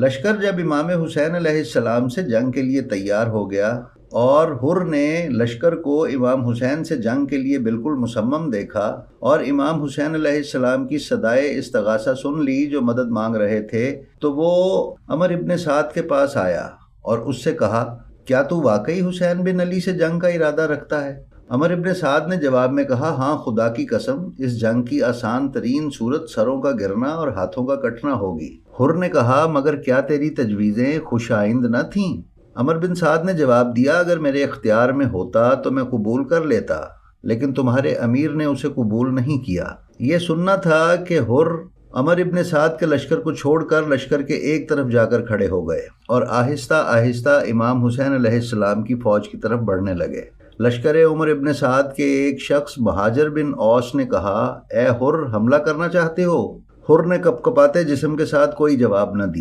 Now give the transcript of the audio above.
لشکر جب امام حسین علیہ السلام سے جنگ کے لیے تیار ہو گیا اور حر نے لشکر کو امام حسین سے جنگ کے لیے بالکل مصمم دیکھا اور امام حسین علیہ السلام کی صدائے استغاثہ سن لی جو مدد مانگ رہے تھے، تو وہ عمر ابن سعد کے پاس آیا اور اس سے کہا، کیا تو واقعی حسین بن علی سے جنگ کا ارادہ رکھتا ہے؟ عمر ابن سعد نے جواب میں کہا، ہاں خدا کی قسم، اس جنگ کی آسان ترین صورت سروں کا گرنا اور ہاتھوں کا کٹنا ہوگی۔ حر نے کہا، مگر کیا تیری تجویزیں خوش آئند نہ تھیں؟ عمر بن سعد نے جواب دیا، اگر میرے اختیار میں ہوتا تو میں قبول کر لیتا، لیکن تمہارے امیر نے اسے قبول نہیں کیا۔ یہ سننا تھا کہ حر عمر ابن سعد کے لشکر کو چھوڑ کر لشکر کے ایک طرف جا کر کھڑے ہو گئے اور آہستہ آہستہ امام حسین علیہ السلام کی فوج کی طرف بڑھنے لگے۔ لشکر عمر ابن سعد کے ایک شخص مہاجر بن اوس نے کہا، اے حر، حملہ کرنا چاہتے ہو؟ حر نے کپکپاتے جسم کے ساتھ کوئی جواب نہ دیا۔